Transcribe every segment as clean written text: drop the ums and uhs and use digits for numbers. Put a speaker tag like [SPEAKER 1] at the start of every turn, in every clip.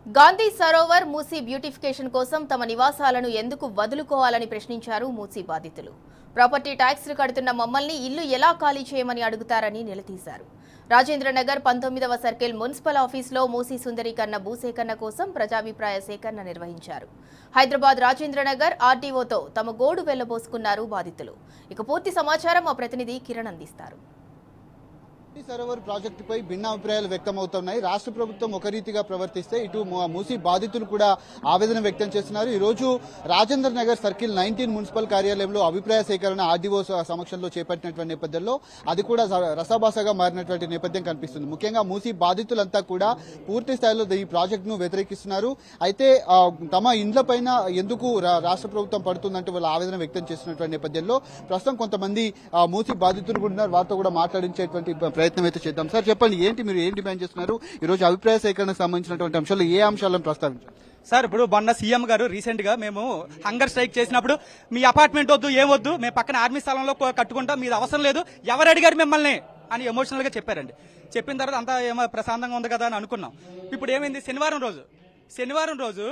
[SPEAKER 1] Gandhi Sarovar Musi beautification కోసం తమ నివాసాలను ఎందుకు వదులుకోవాలని ప్రశ్నించారు మూసీ బాధితులు. ప్రాపర్టీ ట్యాక్స్లు కడుతున్న మమ్మల్ని ఇల్లు ఎలా ఖాళీ చేయమని అడుగుతారని నిలదీశారు. రాజేంద్రనగర్ 19వ సర్కిల్ మున్సిపల్ ఆఫీసులో మూసీ సుందరీకరణ భూసేకరణ కోసం ప్రజాభిప్రాయ సేకరణ నిర్వహించారు. హైదరాబాద్ రాజేంద్రనగర్ ఆర్టీఓతో తమ గోడు వెళ్లబోసుకున్నారు బాధితులు. ఇక పూర్తి సమాచారం మా ప్రతినిధి కిరణ్ అందిస్తారు.
[SPEAKER 2] సరోవర్ ప్రాజెక్టుపై భిన్న అభిప్రాయాలు వ్యక్తమవుతున్నాయి. రాష్ట్ర ప్రభుత్వం ఒక రీతిగా ప్రవర్తిస్తే ఇటు మూసీ బాధితులు కూడా ఆవేదన వ్యక్తం చేస్తున్నారు. ఈ రోజు రాజేంద్ర నగర్ సర్కిల్ 19 మున్సిపల్ కార్యాలయంలో అభిప్రాయ సేకరణ ఆర్డీఓ సమక్షంలో చేపట్టినటువంటి నేపథ్యంలో అది కూడా రసాభాసగా మారినటువంటి నేపథ్యం కనిపిస్తుంది. ముఖ్యంగా మూసీ బాధితులంతా కూడా పూర్తి స్థాయిలో ఈ ప్రాజెక్టును వ్యతిరేకిస్తున్నారు. అయితే తమ ఇండ్ల పైన ఎందుకు రాష్ట్ర ప్రభుత్వం పడుతుందంటూ వాళ్ళు ఆవేదన వ్యక్తం చేస్తున్నటువంటి నేపథ్యంలో ప్రస్తుతం కొంతమంది మూసీ బాధితులు కూడా ఉన్నారు. వారితో కూడా మాట్లాడించేటువంటి ప్రయత్నం అయితే చేద్దాం. సార్ చెప్పండి, ఏంటి మీరు ఏం డిమాండ్ చేస్తున్నారు? ఈ రోజు అభిప్రాయ సేకరణకు సంబంధించినటువంటి అంశాలు ఏ అంశాలను ప్రస్తావించారు?
[SPEAKER 3] సార్, ఇప్పుడు మొన్న సీఎం గారు రీసెంట్ గా మేము హంగర్ స్ట్రైక్ చేసినప్పుడు మీ అపార్ట్మెంట్ వద్దు, ఏం వద్దు, మేము పక్కన ఆర్మీ స్థలంలో కట్టుకుంటాం, మీది అవసరం లేదు, ఎవరు అడిగారు మిమ్మల్ని అని ఎమోషనల్ గా చెప్పారండి. చెప్పిన తర్వాత అంతా ఏమో ప్రశాంతంగా ఉంది కదా అని అనుకున్నాం. ఇప్పుడు ఏమైంది, శనివారం రోజు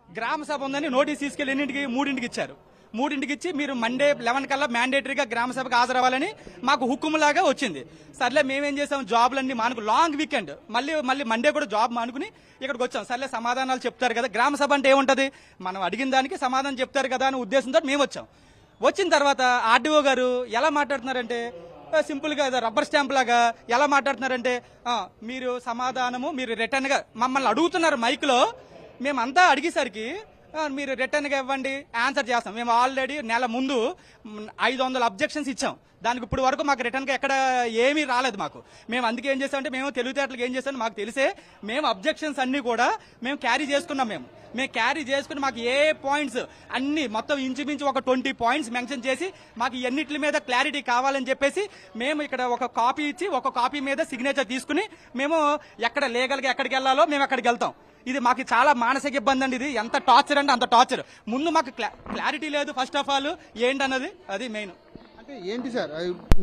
[SPEAKER 3] గ్రామ సభ ఉందని నోటీస్ తీసుకెళ్లి 3ంటికి ఇచ్చారు. 3ంటికి ఇచ్చి మీరు మండే 11 కల్లా మ్యాండేటరీగా గ్రామ సభకు హాజరవ్వాలని మాకు హుక్కుములాగా వచ్చింది. సర్లే మేమేం చేసాం, జాబ్లన్నీ మానుకు లాంగ్ వీకెండ్ మళ్ళీ మండే కూడా జాబ్ మానుకుని ఇక్కడికి వచ్చాం. సర్లే సమాధానాలు చెప్తారు కదా, గ్రామ సభ అంటే ఏముంటది, మనం అడిగిన దానికి సమాధానం చెప్తారు కదా అనే ఉద్దేశంతో మేము వచ్చాం. వచ్చిన తర్వాత ఆర్డీఓ గారు ఎలా మాట్లాడుతున్నారంటే సింపుల్ గా రబ్బర్ స్టాంప్ లాగా ఎలా మాట్లాడుతున్నారంటే మీరు సమాధానము మీరు రిటర్న్ గా మమ్మల్ని అడుగుతున్నారు మైక్ లో. మేమంతా అడిగేసరికి మీరు రిటర్న్ గా ఇవ్వండి, ఆన్సర్ చేస్తాం. మేము ఆల్రెడీ నెల ముందు 500 అబ్జెక్షన్స్ ఇచ్చాం. దానికి ఇప్పుడు వరకు మాకు రిటర్న్ గా ఎక్కడ ఏమీ రాలేదు మాకు. మేము అందుకే ఏం చేస్తామంటే మేము తెలివితేటలకు ఏం చేస్తాం మాకు తెలిసే మేము అబ్జెక్షన్స్ అన్ని కూడా మేము క్యారీ చేసుకున్నాం. మేము క్యారీ చేసుకుని మాకు ఏ పాయింట్స్ అన్ని మొత్తం ఇంచుమించు ఒక 20 పాయింట్స్ మెన్షన్ చేసి మాకు ఎన్నిటి మీద క్లారిటీ కావాలని చెప్పేసి మేము ఇక్కడ ఒక కాపీ ఇచ్చి ఒక కాపీ మీద సిగ్నేచర్ తీసుకుని మేము ఎక్కడ లీగల్ గా ఎక్కడికి వెళ్లాలో మేము అక్కడికి వెళ్తాం. ఇది మాకు చాలా మానసిక ఇబ్బంది అండి. ఇది ఎంత టార్చర్ అంటే అంత టార్చర్. ముందు మాకు క్లారిటీ లేదు ఫస్ట్ ఆఫ్ ఆల్ ఏంటన్నది, అది మెయిన్.
[SPEAKER 2] అంటే ఏంటి సార్,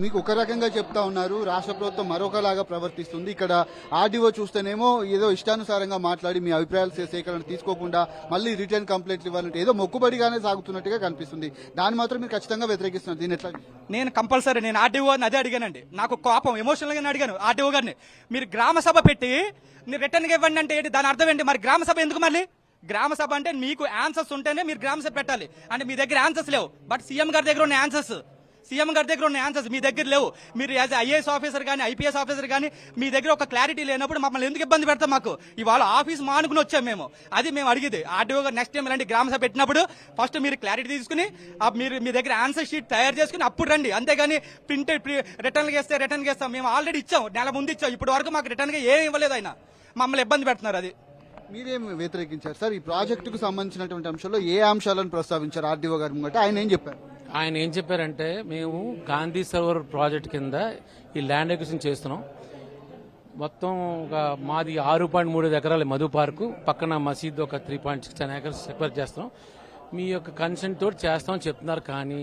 [SPEAKER 2] మీకు ఒక రకంగా చెప్తా ఉన్నారు, రాష్ట్ర ప్రభుత్వం మరొకలాగా ప్రవర్తిస్తుంది. ఇక్కడ ఆర్డీఓ చూస్తేనేమో ఏదో ఇష్టానుసారంగా మాట్లాడి మీ అభిప్రాయాల సేకరణ తీసుకోకుండా మళ్ళీ రిటర్న్ కంప్లైంట్లు ఇవ్వాలంటే ఏదో మొక్కుబడిగానే సాగుతున్నట్టుగా కనిపిస్తుంది. దాన్ని మాత్రం మీరు ఖచ్చితంగా వ్యతిరేకిస్తున్నారు. దీని ఎట్లా?
[SPEAKER 3] నేను కంపల్సరీ నేను ఆర్డీఓ అదే అడిగానండి. నాకు కోపం, ఎమోషనల్ గానే అడిగాను ఆర్డీఓ గారిని. మీరు గ్రామ సభ పెట్టి మీరు రిటర్న్ గా ఇవ్వండి అంటే ఏంటి, దాని అర్థం ఏంటి? మరి గ్రామ సభ ఎందుకు? మళ్ళీ గ్రామ సభ అంటే మీకు ఆన్సర్స్ ఉంటేనే మీరు గ్రామ సభ పెట్టాలి. అంటే మీ దగ్గర ఆన్సర్స్ లేవు. బట్ సీఎం గారి దగ్గర ఉన్న ఆన్సర్స్ మీ దగ్గర లేవు. మీరు యాజ్ ఐఏఎస్ ఆఫీసర్ కానీ ఐపీఎస్ ఆఫీసర్ కానీ మీ దగ్గర ఒక క్లారిటీ లేనప్పుడు మమ్మల్ని ఎందుకు ఇబ్బంది పెడతాం? మాకు ఇవాళ ఆఫీస్ మానుకుని వచ్చాం మేము. అది మేము అడిగేది. ఆర్డీఓ గారు నెక్స్ట్ టైం ఇలాంటి గ్రామ సభ పెట్టినప్పుడు ఫస్ట్ మీరు క్లారిటీ తీసుకుని మీరు మీ దగ్గర ఆన్సర్ షీట్ తయారు చేసుకుని అప్పుడు రండి. అంతేగాని ప్రింటెడ్ రిటర్న్ చేస్తాం. మేము ఆల్రెడీ ఇచ్చాం, నెల ముందు ఇచ్చాం. ఇప్పటి వరకు మాకు రిటర్న్ గా ఏమి ఇవ్వలేదు. ఆయన మమ్మల్ని ఇబ్బంది పెడుతున్నారు. అది
[SPEAKER 2] మీరేం వ్యతిరేకించారు సార్? ఈ ప్రాజెక్టుకు సంబంధించినటువంటి అంశాల్లో ఏ అంశాలను ప్రస్తావించారు ఆర్డీఓ గారు ముంగట? ఆయన ఏం
[SPEAKER 4] చెప్పారంటే మేము గాంధీ సరోవర్ ప్రాజెక్ట్ కింద ఈ ల్యాండ్ ఎక్విజిషన్ చేస్తున్నాం. మొత్తం మాది 6.3 ఎకరాల మధు పార్కు పక్కన మసీద్ ఒక 3.69 acres ఎక్వైర్ చేస్తున్నాం. మీ యొక్క కన్సెంట్ తోటి చేస్తామని చెప్తున్నారు. కానీ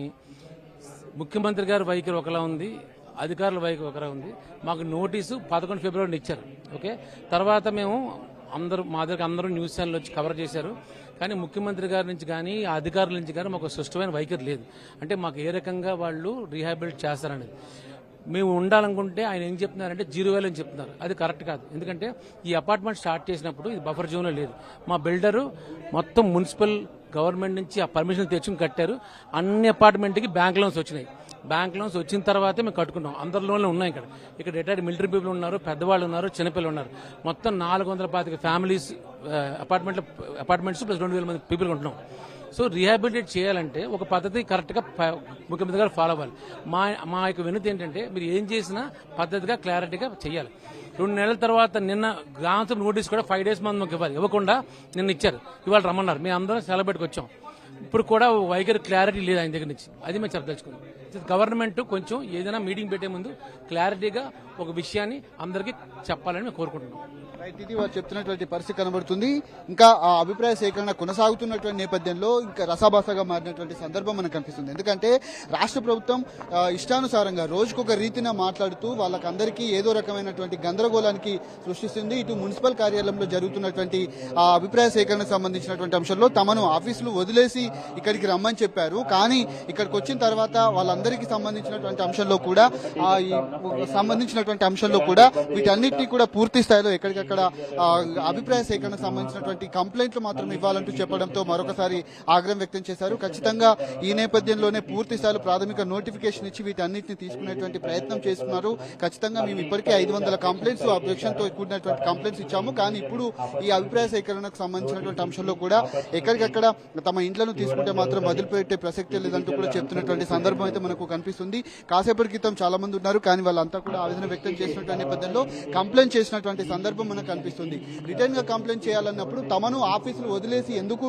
[SPEAKER 4] ముఖ్యమంత్రి గారి వైఖరి ఒకలా ఉంది, అధికారుల వైఖరి ఒకలా ఉంది. మాకు నోటీసు 11 ఫిబ్రవరి ఇచ్చారు. ఓకే, తర్వాత మేము మా దగ్గర అందరూ న్యూస్ ఛానల్ వచ్చి కవర్ చేశారు. కానీ ముఖ్యమంత్రి గారి నుంచి కానీ అధికారుల నుంచి కానీ మాకు స్పష్టమైన వైఖరి లేదు. అంటే మాకు ఏ రకంగా వాళ్ళు రీహాబిలిట్ చేస్తారనేది మేము ఉండాలనుకుంటే ఆయన ఏం చెప్తున్నారంటే 0 వేలు అని చెప్తున్నారు. అది కరెక్ట్ కాదు. ఎందుకంటే ఈ అపార్ట్మెంట్ స్టార్ట్ చేసినప్పుడు ఇది బఫర్ జోన్లో లేదు. మా బిల్డరు మొత్తం మున్సిపల్ గవర్నమెంట్ నుంచి ఆ పర్మిషన్ తెచ్చుకుని కట్టారు. అన్ని అపార్ట్మెంట్కి బ్యాంక్ లోన్స్ వచ్చినాయి. బ్యాంక్ లోన్స్ వచ్చిన తర్వాతే మేము కట్టుకున్నాం. అందరి లోన్లు ఉన్నాయి. ఇక్కడ రిటైర్డ్ మిలిటరీ పీపుల్ ఉన్నారు, పెద్దవాళ్ళు ఉన్నారు, చిన్నపిల్లలు ఉన్నారు. మొత్తం 425 ఫ్యామిలీస్ అపార్ట్మెంట్స్ ప్లస్ 2,000 మంది పీపుల్ ఉంటున్నాం. సో రీహాబిలిటేట్ చేయాలంటే ఒక పద్ధతి కరెక్ట్గా ముఖ్యమంత్రి గారు ఫాలో అవ్వాలి. మా యొక్క వినతి ఏంటంటే మీరు ఏం చేసినా పద్ధతిగా క్లారిటీగా చేయాలి. 2 నెలల తర్వాత నిన్న గ్రామ నోటీస్ కూడా 5 days మంది మాకు ఇవ్వకుండా నిన్న ఇచ్చారు. ఇవాళ రమ్మన్నారు. మేము అందరం సెలబ్రేట్కి వచ్చాం. ఇప్పుడు కూడా వైఖరి క్లారిటీ లేదు ఆయన దగ్గర నుంచి. అది మేము చెప్పదలుచుకున్నాం. గవర్నమెంట్ కొంచెం ఏదైనా మీటింగ్ పెట్టే ముందు క్లారిటీగా ఒక విషయాన్ని అందరికీ చెప్పాలని మేము కోరుకుంటున్నాం.
[SPEAKER 2] రైట్, ఇది వారు చెప్తున్నటువంటి పరిస్థితి కనబడుతుంది. ఇంకా ఆ అభిప్రాయ సేకరణ కొనసాగుతున్నటువంటి నేపథ్యంలో ఇంకా రసాభాసగా మారినటువంటి సందర్భం మనకు కనిపిస్తుంది. ఎందుకంటే రాష్ట్ర ప్రభుత్వం ఇష్టానుసారంగా రోజుకొక రీతిన మాట్లాడుతూ వాళ్ళకందరికీ ఏదో రకమైనటువంటి గందరగోళానికి సృష్టిస్తుంది. ఇటు మున్సిపల్ కార్యాలయంలో జరుగుతున్నటువంటి ఆ అభిప్రాయ సేకరణకు సంబంధించినటువంటి అంశంలో తమను ఆఫీసులు వదిలేసి ఇక్కడికి రమ్మని చెప్పారు. కానీ ఇక్కడికి వచ్చిన తర్వాత వాళ్ళందరికీ సంబంధించినటువంటి అంశంలో కూడా వీటన్నిటినీ కూడా పూర్తి స్థాయిలో ఎక్కడికక్కడ అభిప్రాయ సేకరణకు సంబంధించినటువంటి కంప్లైంట్లు మాత్రం ఇవ్వాలంటూ చెప్పడంతో మరొకసారి ఆగ్రహం వ్యక్తం చేశారు. ఖచ్చితంగా ఈ నేపథ్యంలోనే పూర్తి స్థాయిలో ప్రాథమిక నోటిఫికేషన్ ఇచ్చి వీటన్నిటిని తీసుకునేటువంటి ప్రయత్నం చేస్తున్నారు. ఖచ్చితంగా మేము ఇప్పటికే 500 కంప్లైంట్స్ అబ్జెక్షన్తో కూడినటువంటి కంప్లైంట్స్ ఇచ్చాము. కానీ ఇప్పుడు ఈ అభిప్రాయ సేకరణకు సంబంధించినటువంటి అంశంలో కూడా ఎక్కడికక్కడ తమ ఇండ్లను తీసుకుంటే మాత్రం వదిలిపెట్టే ప్రసక్తి లేదంటూ కూడా చెప్తున్నటువంటి సందర్భం అయితే మనకు కనిపిస్తుంది. కాసేపటి క్రితం చాలా మంది ఉన్నారు, కానీ వాళ్ళంతా కూడా ఆవేదన వ్యక్తం చేసినటువంటి నేపథ్యంలో కంప్లైంట్ చేసినటువంటి సందర్భం మనకు కనిపిస్తుంది. రిటర్న్ గా కంప్లైంట్ చేయాలన్నప్పుడు తమను ఆఫీసులు వదిలేసి ఎందుకు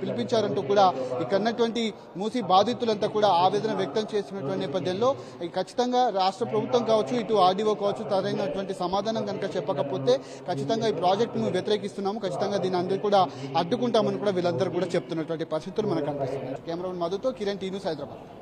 [SPEAKER 2] పిలిపించారంటూ కూడా ఇక్కడ ఉన్నటువంటి మూసీ బాధితులంతా కూడా ఆవేదన వ్యక్తం చేస్తున్నటువంటి నేపథ్యంలో ఖచ్చితంగా రాష్ట్ర ప్రభుత్వం కావచ్చు, ఇటు ఆర్డీఓ కావచ్చు, సరైనటువంటి సమాధానం కనుక చెప్పకపోతే ఖచ్చితంగా ఈ ప్రాజెక్టును వ్యతిరేకిస్తున్నాము, ఖచ్చితంగా దీని అందరూ కూడా అడ్డుకుంటామని కూడా వీళ్ళందరూ కూడా చెప్తున్నటువంటి పరిస్థితులు మనకు కనిపిస్తున్నాయి. కెమెరామెన్ మధుతో కిరణ్ టీ న్యూస్, హైదరాబాద్.